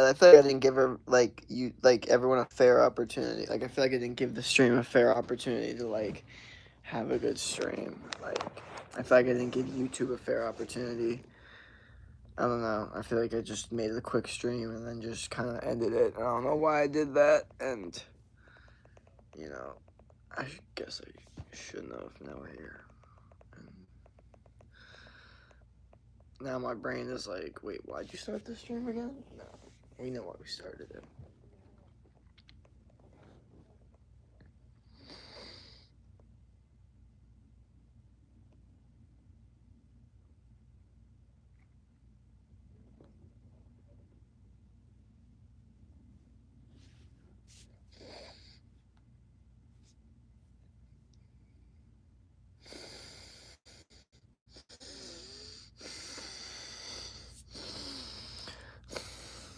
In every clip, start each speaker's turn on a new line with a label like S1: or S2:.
S1: I feel like I didn't give her everyone a fair opportunity. Like I feel like I didn't give the stream a fair opportunity to have a good stream. Like I feel like I didn't give YouTube a fair opportunity. I don't know. I feel like I just made it a quick stream and then just kind of ended it. I don't know why I did that, and you know, I guess I should know if now we're here. And now my brain is like, wait, why'd you start the stream again? No, we know why we started it.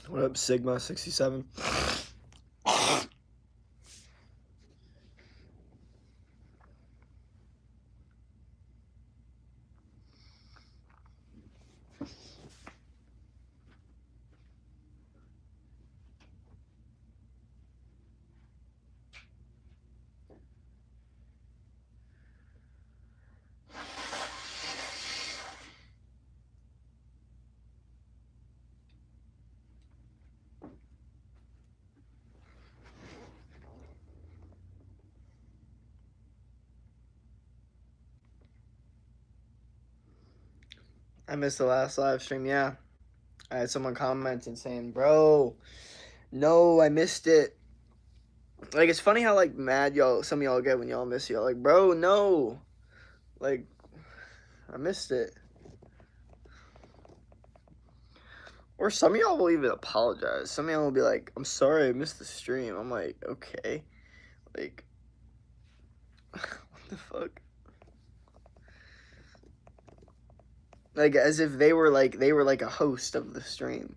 S1: What up, Sigma67? I missed the last live stream, yeah. I had someone commenting saying, bro, no, I missed it. Like, it's funny how, mad some of y'all get when y'all miss y'all. Like, bro, no. Like, I missed it. Or some of y'all will even apologize. Some of y'all will be like, I'm sorry I missed the stream. I'm like, okay. Like, what the fuck? Like, as if they were a host of the stream.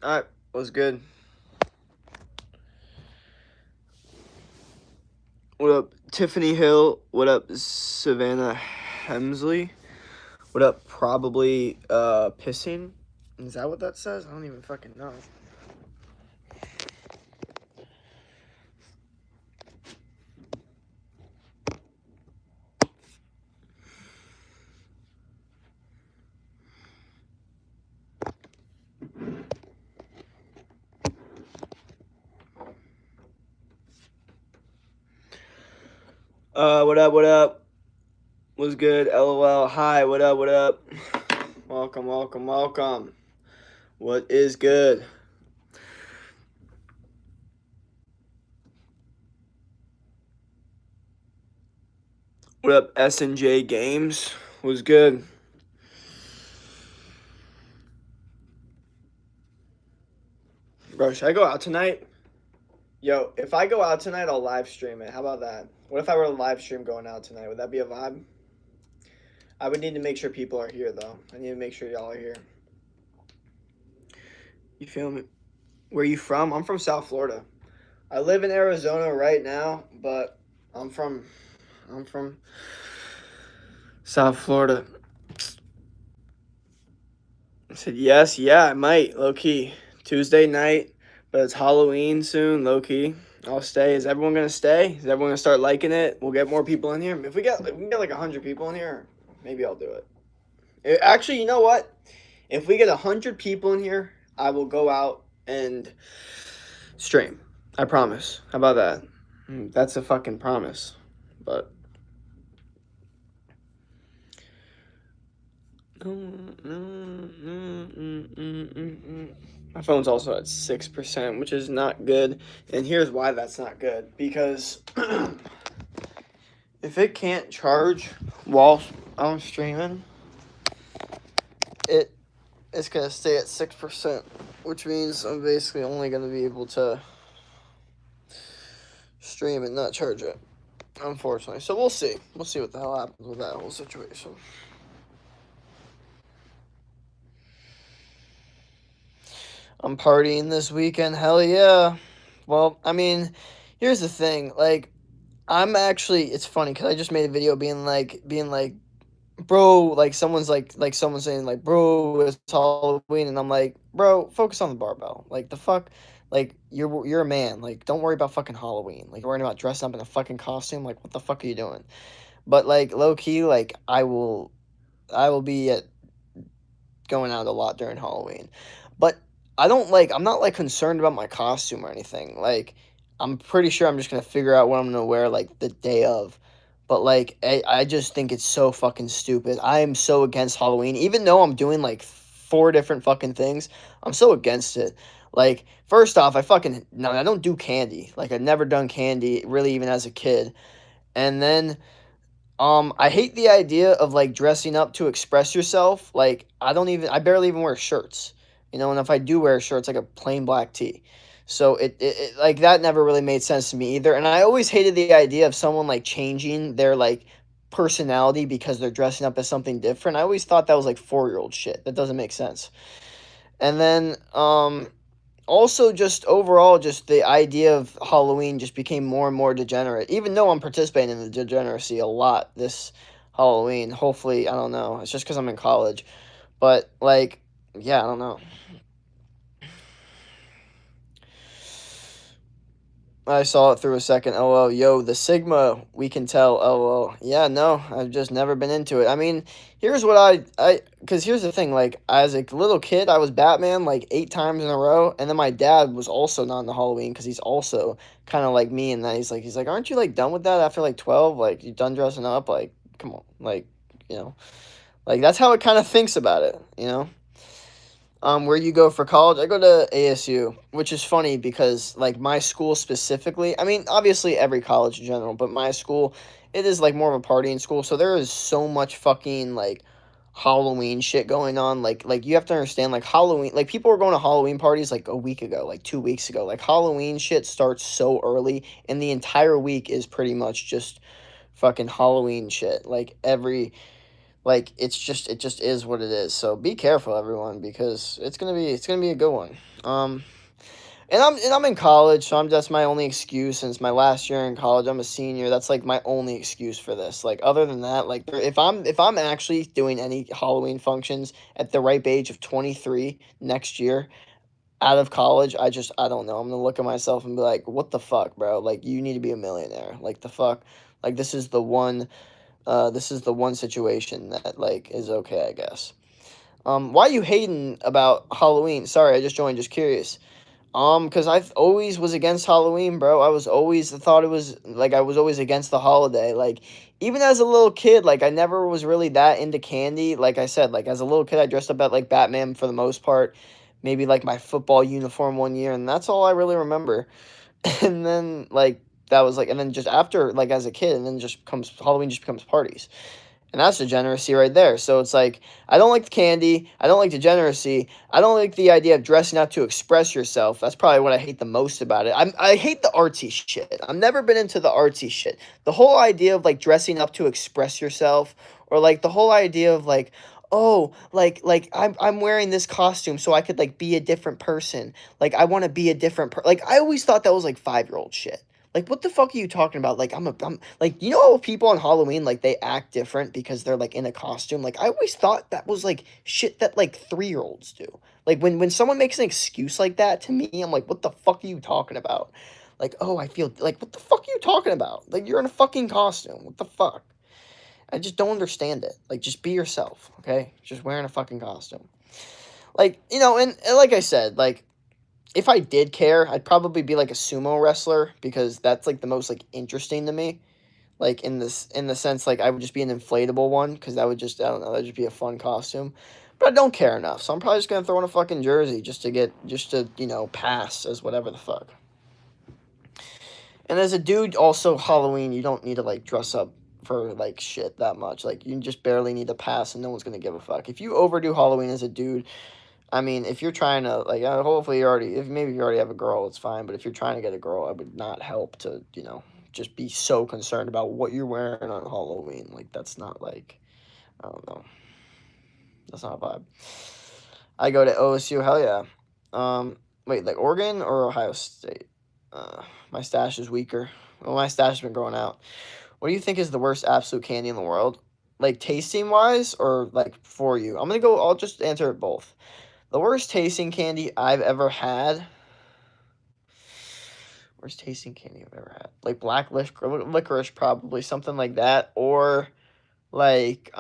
S1: Alright, was good. What up, Tiffany Hill? What up, Savannah Hemsley? What up, probably pissing? Is that what that says? I don't even fucking know. What up, what up? What's good? LOL. Hi, what up, what up? Welcome, welcome, welcome. What is good? What up, S&J Games? What's good? Bro, should I go out tonight? Yo, if I go out tonight, I'll live stream it. How about that? What if I were to live stream going out tonight? Would that be a vibe? I would need to make sure people are here, though. I need to make sure y'all are here. You feel me? Where you from? I'm from South Florida. I live in Arizona right now, but I'm from South Florida. I said, yes, yeah, I might, low-key. Tuesday night, but it's Halloween soon, low-key. I'll stay. Is everyone going to stay? Is everyone going to start liking it? We'll get more people in here. If we can get like 100 people in here, maybe I'll do it. Actually, you know what? If we get 100 people in here, I will go out and stream. I promise. How about that? That's a fucking promise. But my phone's also at 6%, which is not good. And here's why that's not good. Because if it can't charge while I'm streaming, it's going to stay at 6%, which means I'm basically only going to be able to stream and not charge it. unfortunately. So we'll see. We'll see what the hell happens with that whole situation. I'm partying this weekend. Hell yeah. Well, I mean, here's the thing. Like, I'm actually. It's funny because I just made a video being like, bro, like someone saying like, bro, it's Halloween, and I'm like, bro, focus on the barbell. Like the fuck, like you're a man. Like don't worry about fucking Halloween. Like you're worrying about dressing up in a fucking costume. Like what the fuck are you doing? But like low key, like I will be at going out a lot during Halloween. But I'm not like concerned about my costume or anything. Like I'm pretty sure I'm just gonna figure out what I'm gonna wear like the day of. But like I just think it's so fucking stupid. I am so against Halloween. Even though I'm doing like four different fucking things, I'm so against it. Like, first off, I don't do candy. Like I've never done candy really even as a kid. And then I hate the idea of like dressing up to express yourself. Like I barely even wear shirts, and if I do wear shirts, like a plain black tee. So it like that never really made sense to me either. And I always hated the idea of someone like changing their like personality because they're dressing up as something different. I always thought that was like 4-year-old shit. That doesn't make sense. And then also just overall just the idea of Halloween just became more and more degenerate, even though I'm participating in the degeneracy a lot this Halloween. Hopefully, I don't know, it's just because I'm in college, but like, yeah, I don't know. I saw it through a second. LOL. Yo, the Sigma, we can tell. LOL. Yeah, no, I've just never been into it. I mean, here's what because here's the thing. Like, as a little kid, I was Batman like 8 times in a row. And then my dad was also not into Halloween because he's also kind of like me in that he's like, aren't you like done with that after like 12? Like, you done dressing up? Like, come on. Like, you know, like that's how it kind of thinks about it. Where you go for college? I go to ASU, which is funny because like my school specifically, I mean, obviously every college in general, but my school, it is like more of a partying school, so there is so much fucking like Halloween shit going on. Like you have to understand like Halloween, like people were going to Halloween parties like a week ago, like 2 weeks ago. Like Halloween shit starts so early, and the entire week is pretty much just fucking Halloween shit. Like it just is what it is. So be careful, everyone, because it's gonna be a good one. And I'm in college, so that's my only excuse. Since my last year in college, I'm a senior. That's like my only excuse for this. Like other than that, like if I'm actually doing any Halloween functions at the ripe age of 23 next year out of college, I don't know. I'm gonna look at myself and be like, what the fuck, bro? Like you need to be a millionaire. Like the fuck. Like this is the one situation that like is okay, I guess. Why are you hating about Halloween? Sorry, I just joined. Just curious. Because I always was against Halloween, bro. I was always thought it was like I was always against the holiday. Like even as a little kid, like I never was really that into candy. Like I said, like as a little kid, I dressed up at like Batman for the most part. Maybe like my football uniform one year, and that's all I really remember. And then like that was like, and then just after like as a kid, and then just comes Halloween, just becomes parties. And that's degeneracy right there. So it's like, I don't like the candy. I don't like degeneracy. I don't like the idea of dressing up to express yourself. That's probably what I hate the most about it. I hate the artsy shit. I've never been into the artsy shit. The whole idea of like dressing up to express yourself, or like the whole idea of like, oh, like I'm wearing this costume so I could like be a different person. Like I want to be a different like I always thought that was like 5-year-old shit. Like, what the fuck are you talking about? Like, I'm like, how people on Halloween, like, they act different because they're, like, in a costume? Like, I always thought that was, like, shit that, like, 3-year-olds do. Like, when someone makes an excuse like that to me, I'm like, what the fuck are you talking about? Like, oh, I feel, like, what the fuck are you talking about? Like, you're in a fucking costume. What the fuck? I just don't understand it. Like, just be yourself, okay? Just wearing a fucking costume. Like, and like I said, like, if I did care, I'd probably be like a sumo wrestler because that's like the most like interesting to me. Like in the sense like I would just be an inflatable one because that would just I don't know that'd just be a fun costume. But I don't care enough, so I'm probably just gonna throw in a fucking jersey just to pass as whatever the fuck. And as a dude, also Halloween, you don't need to like dress up for like shit that much. Like you just barely need to pass, and no one's gonna give a fuck. If you overdo Halloween as a dude, I mean, if you're trying to like, hopefully if maybe you already have a girl, it's fine. But if you're trying to get a girl, I would not help to just be so concerned about what you're wearing on Halloween. Like, that's not like, I don't know. That's not a vibe. I go to OSU, hell yeah. Wait, like Oregon or Ohio State? My stash is weaker. Well, my stash has been growing out. What do you think is the worst absolute candy in the world? Like tasting wise or like for you? I'll just answer it both. The worst tasting candy I've ever had. Worst tasting candy I've ever had. Like black licorice probably, something like that. Or like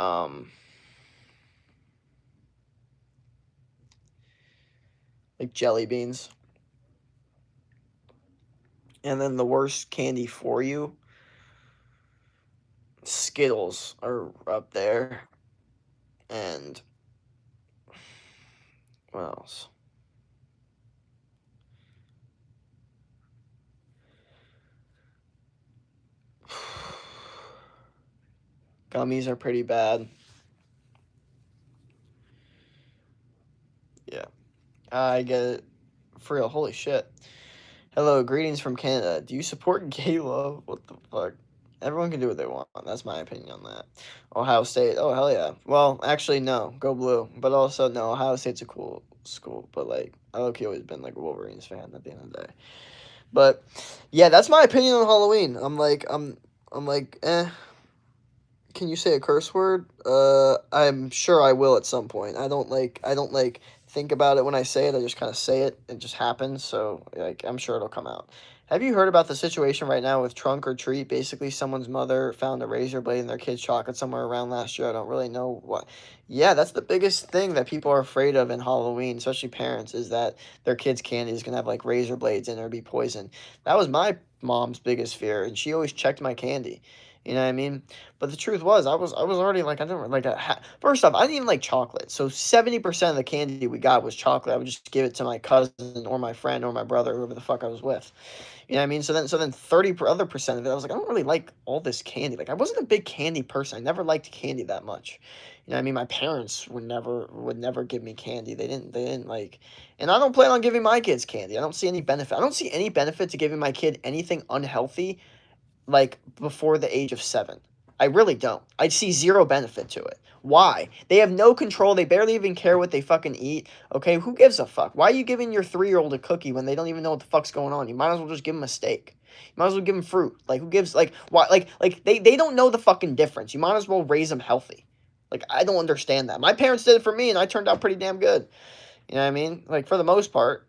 S1: jelly beans. And then the worst candy for you, Skittles are up there. And what else? Gummies are pretty bad. Yeah. I get it. For real, holy shit. Hello, greetings from Canada. Do you support gay love? What the fuck? Everyone can do what they want. That's my opinion on that. Ohio State. Oh, hell yeah. Well, actually, no. Go blue. But also, no. Ohio State's a cool school. But, like, I low-key always been, like, a Wolverines fan at the end of the day. But, yeah, that's my opinion on Halloween. I'm like, eh. Can you say a curse word? I'm sure I will at some point. I don't think about it when I say it. I just kind of say it. It just happens. So like I'm sure it'll come out. Have you heard about the situation right now with trunk or treat? Basically, someone's mother found a razor blade in their kid's chocolate somewhere around last year. I don't really know what. Yeah, that's the biggest thing that people are afraid of in Halloween, especially parents, is that their kid's candy is gonna have like razor blades in it or be poison. That was my mom's biggest fear, and she always checked my candy. You know what I mean? But the truth was, I was already like I didn't like first off, I didn't even like chocolate. So 70% of the candy we got was chocolate. I would just give it to my cousin or my friend or my brother, whoever the fuck I was with. You know what I mean? So then 30 other percent of it, I was like, I don't really like all this candy. Like I wasn't a big candy person. I never liked candy that much. You know what I mean? My parents would never give me candy. They didn't like, and I don't plan on giving my kids candy. I don't see any benefit. I don't see any benefit to giving my kid anything unhealthy like before the age of 7. I really don't. I see zero benefit to it. Why? They have no control. They barely even care what they fucking eat. Okay, who gives a fuck? Why are you giving your 3-year-old a cookie when they don't even know what the fuck's going on? You might as well just give them a steak. You might as well give them fruit. Like who gives like why like they don't know the fucking difference. You might as well raise them healthy. Like I don't understand that. My parents did it for me and I turned out pretty damn good. You know what I mean? Like for the most part.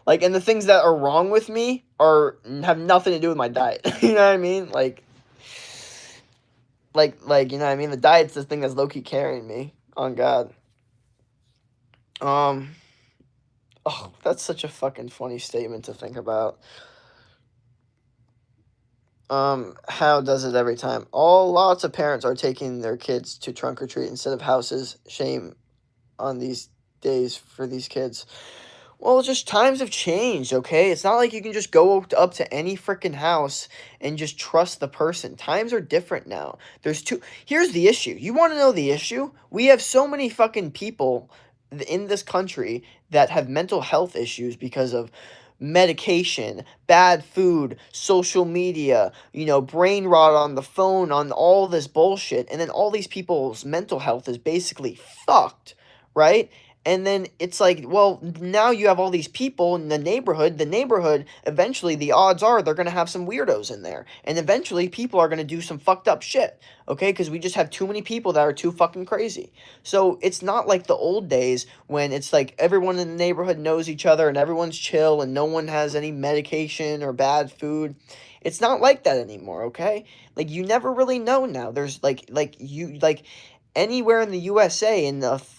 S1: Like, and the things that are wrong with me have nothing to do with my diet. You know what I mean? Like, you know what I mean? The diet's the thing that's low-key carrying me, on God. Oh, that's such a fucking funny statement to think about. How does it every time? Lots of parents are taking their kids to trunk or treat instead of houses. Shame on these days for these kids. Well, just times have changed, okay? It's not like you can just go up to any freaking house and just trust the person. Times are different now. Here's the issue. You want to know the issue? We have so many fucking people in this country that have mental health issues because of medication, bad food, social media, brain rot on the phone, on all this bullshit. And then all these people's mental health is basically fucked, right? And then it's like, well, now you have all these people in the neighborhood. The neighborhood, eventually, the odds are they're going to have some weirdos in there. And eventually, people are going to do some fucked up shit, okay? Because we just have too many people that are too fucking crazy. So it's not like the old days when it's like everyone in the neighborhood knows each other and everyone's chill and no one has any medication or bad food. It's not like that anymore, okay? Like, you never really know now. There's, anywhere in the USA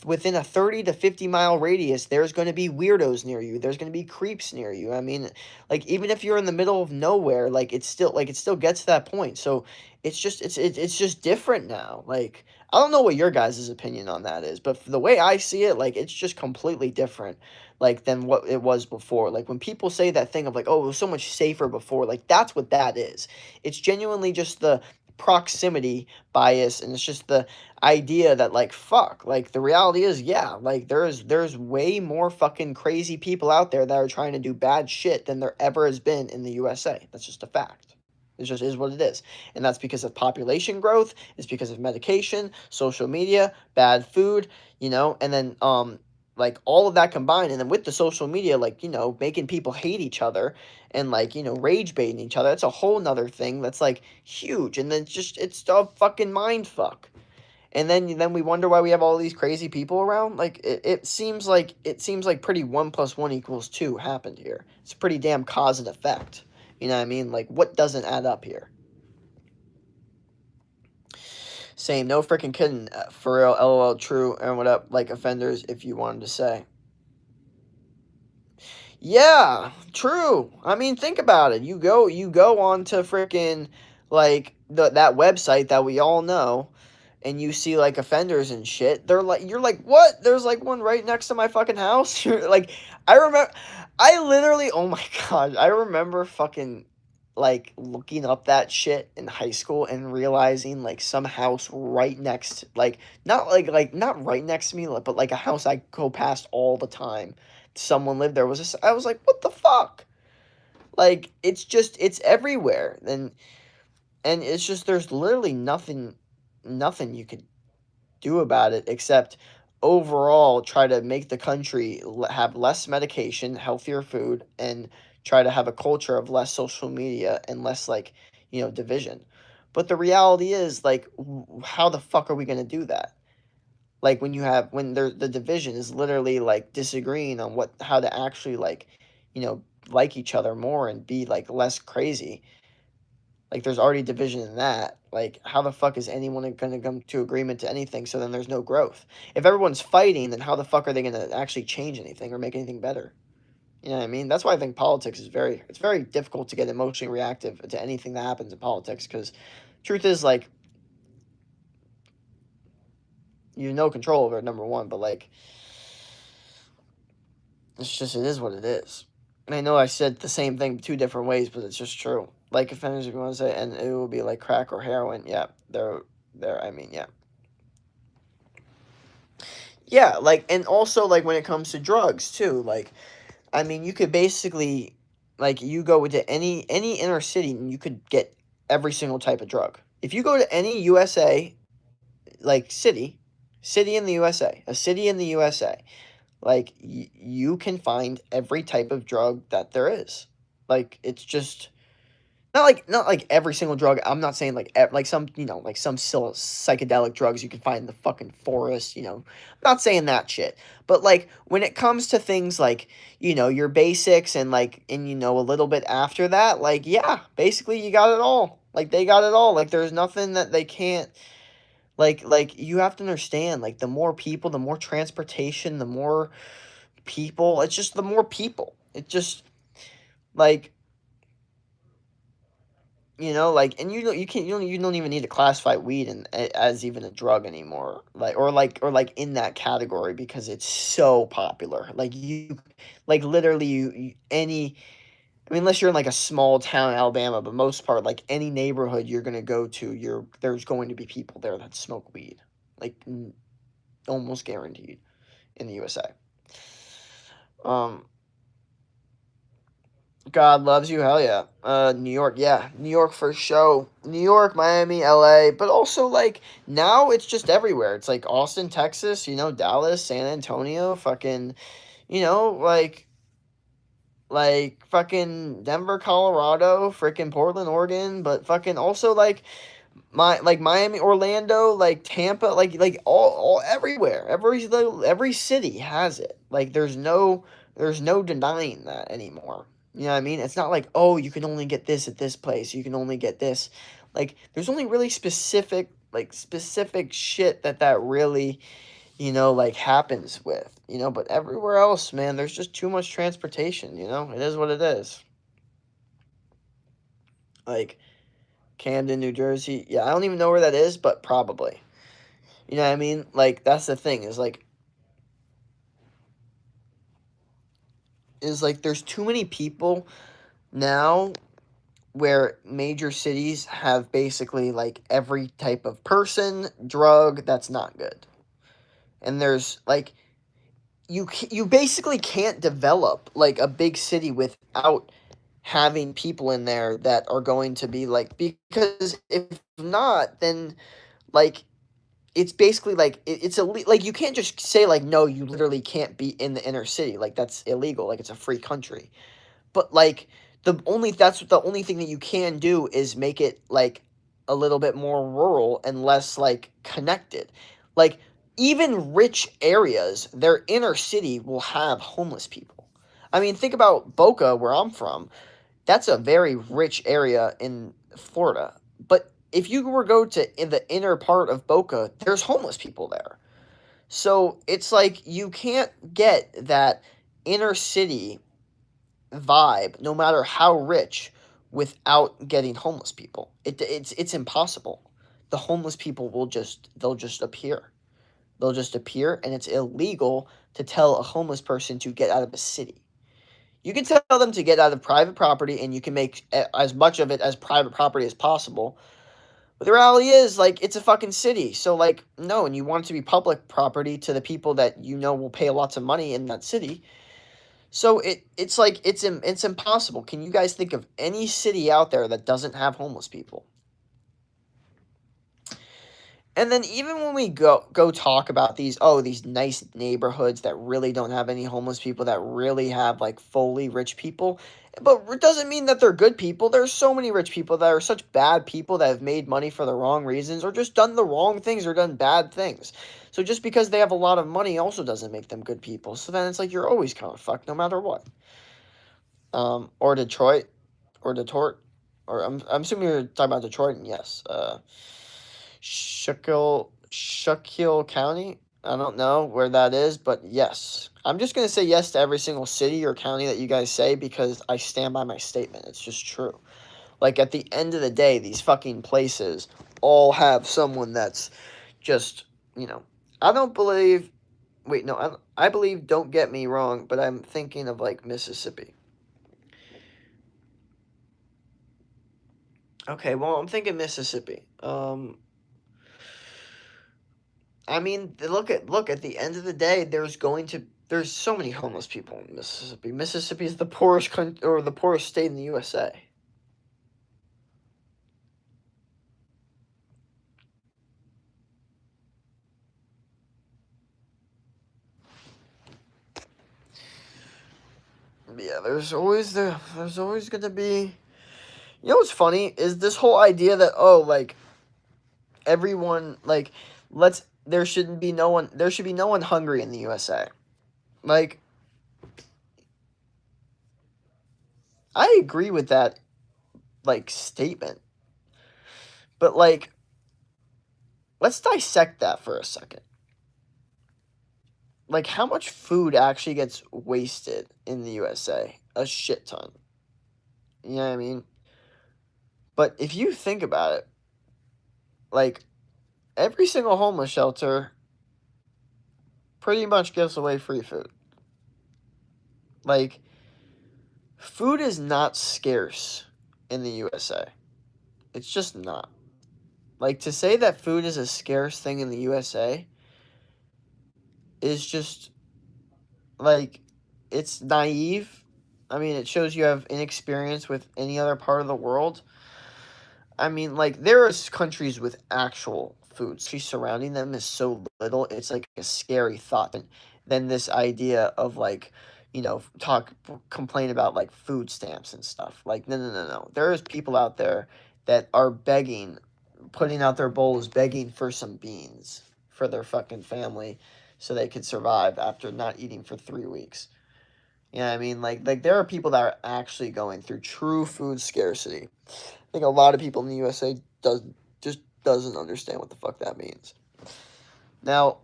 S1: within a 30 to 50 mile radius, there's going to be weirdos near you. There's going to be creeps near you. I mean, like even if you're in the middle of nowhere, it still gets to that point. So it's just different now. Like I don't know what your guys' opinion on that is, but the way I see it, like it's just completely different than what it was before. Like when people say that thing of like, oh, it was so much safer before, like that's what that is. It's genuinely just the proximity bias, and it's just the idea that, like, fuck, like, the reality is, yeah, like, there's way more fucking crazy people out there that are trying to do bad shit than there ever has been in the USA. That's just a fact. It just is what it is. And that's because of population growth, it's because of medication, social media, bad food, and then like all of that combined, and then with the social media, like, making people hate each other and, like, rage baiting each other. That's a whole nother thing that's, like, huge. And then it's a fucking mind fuck. And then we wonder why we have all these crazy people around. Like, it seems like pretty 1 + 1 = 2 happened here. It's pretty damn cause and effect. You know what I mean? Like, what doesn't add up here? Same, no freaking kidding. For real, LOL, true. And what up, like, offenders, if you wanted to say. Yeah, true. I mean, think about it. You go on to freaking, like, that website that we all know, and you see, like, offenders and shit. You're like, what? There's, like, one right next to my fucking house. Like, I literally, oh my god, I remember fucking, like, looking up that shit in high school and realizing, like, some house right next, like, not right next to me, but, like, a house I go past all the time. Someone lived there. I was like, what the fuck? Like, it's everywhere. And it's just, there's literally nothing you could do about it except overall try to make the country have less medication, healthier food, and try to have a culture of less social media and less, like, division. But the reality is, like, how the fuck are we going to do that? Like, when the division is literally, like, disagreeing on how to actually, like, like each other more and be, like, less crazy. Like, there's already division in that. Like, how the fuck is anyone going to come to agreement to anything? So then there's no growth. If everyone's fighting, then how the fuck are they going to actually change anything or make anything better? You know what I mean? That's why I think politics it's very difficult to get emotionally reactive to anything that happens in politics, because truth is, like, you have no control over it, number one, but, like, it is what it is. And I know I said the same thing 2 different ways, but it's just true. Like, offenders, if you want to say, and it will be like crack or heroin. Yeah, I mean, yeah. Yeah, like, and also, like, when it comes to drugs, too, like, I mean, you could basically, like, you go into any inner city and you could get every single type of drug. If you go to any USA, like, city in the USA, a city in the USA, like, you can find every type of drug that there is. Like, it's just not like every single drug. I'm not saying like some, like some psychedelic drugs you can find in the fucking forest. I'm not saying that shit. But, like, when it comes to things like, your basics and, like, and, a little bit after that, like, yeah, basically you got it all. Like, they got it all. Like, there's nothing that they can't. Like, you have to understand, like, the more people, the more transportation, the more people. It's just the more people. It just, like, like, and you don't even need to classify weed as even a drug anymore. Like in that category, because it's so popular. Like, literally, any. I mean, unless you're in, like, a small town in Alabama, but most part, like, any neighborhood you're gonna go to, there's going to be people there that smoke weed, like, almost guaranteed in the USA. God loves you, hell yeah. New York, yeah, New York for show. New York, Miami, LA, but also, like, now it's just everywhere. It's like Austin, Texas, Dallas, San Antonio, fucking, like fucking Denver, Colorado, freaking Portland, Oregon, but fucking also, like, Miami, Orlando, like Tampa, like all everywhere. Every city has it. Like, there's no denying that anymore. You know what I mean? It's not like, oh, you can only get this at this place. You can only get this. Like, there's only really specific shit that really, like, happens with, but everywhere else, man, there's just too much transportation. It is what it is. Like, Camden, New Jersey. Yeah, I don't even know where that is, but probably. You know what I mean? Like, that's the thing, is like there's too many people now where major cities have basically like every type of person, drug that's not good. And there's like you basically can't develop like a big city without having people in there that are going to be like, because if not, then like it's basically like it's like you can't just say like no, you literally can't be in the inner city, like that's illegal, like it's a free country. But like the only thing that you can do is make it like a little bit more rural and less like connected. Like even rich areas, their inner city will have homeless people. I mean, think about Boca, where I'm from. That's a very rich area in Florida. But if you were to go to in the inner part of Boca, there's homeless people there. So it's like you can't get that inner city vibe, no matter how rich, without getting homeless people. It's impossible. The homeless people they'll just appear. They'll just appear, and it's illegal to tell a homeless person to get out of a city. You can tell them to get out of private property, and you can make as much of it as private property as possible. But the reality is, like, it's a fucking city. So, like, no, and you want it to be public property to the people that you know will pay lots of money in that city. So it's like it's impossible. Can you guys think of any city out there that doesn't have homeless people? And then even when we go talk about these nice neighborhoods that really don't have any homeless people, that really have like fully rich people, but it doesn't mean that they're good people. There's so many rich people that are such bad people that have made money for the wrong reasons, or just done the wrong things, or done bad things. So just because they have a lot of money also doesn't make them good people. So then it's like you're always kind of fucked no matter what. Or Detroit, or Detroit, or I'm assuming you're talking about Detroit, and yes. Schuylkill County. I don't know where that is, but yes. I'm just going to say yes to every single city or county that you guys say because I stand by my statement. It's just true. Like, at the end of the day, these fucking places all have someone that's just, I don't believe. Wait, no, I believe, don't get me wrong, but I'm thinking of, like, Mississippi. Okay, well, I'm thinking Mississippi. I mean, look at the end of the day, there's so many homeless people in Mississippi. Mississippi is the poorest country, or the poorest state in the USA. Yeah, there's always gonna be. You know what's funny is this whole idea that like everyone like there should be no one hungry in the USA. Like, I agree with that like statement. But like, let's dissect that for a second. Like, how much food actually gets wasted in the USA? A shit ton. You know what I mean? But if you think about it, like, every single homeless shelter pretty much gives away free food. Like, food is not scarce in the USA. It's just not. Like, to say that food is a scarce thing in the USA is just, like, it's naive. I mean, it shows you have inexperience with any other part of the world. I mean, like, there are countries with actual food. Surrounding them is so little, it's like a scary thought. Than this idea of, like, complain about, like, food stamps and stuff. Like, no. There is people out there that are begging, putting out their bowls, begging for some beans for their fucking family so they could survive after not eating for 3 weeks. You know what I mean? Like there are people that are actually going through true food scarcity. I think a lot of people in the USA doesn't understand what the fuck that means. Now,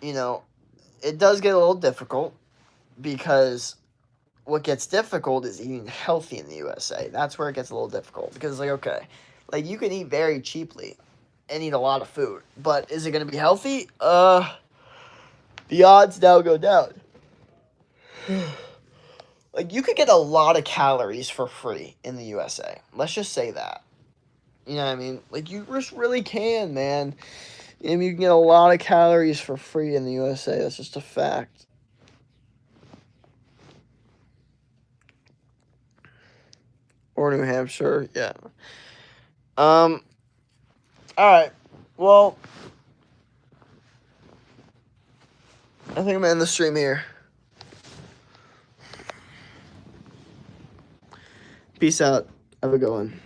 S1: it does get a little difficult because what gets difficult is eating healthy in the USA. That's where it gets a little difficult because, like, okay, like, you can eat very cheaply and eat a lot of food, but is it going to be healthy? The odds now go down. Like, you could get a lot of calories for free in the USA. Let's just say that. You know what I mean? Like, you just really can, man. And you can get a lot of calories for free in the USA. That's just a fact. Or New Hampshire, yeah. All right. Well, I think I'm gonna end the stream here. Peace out. Have a good one.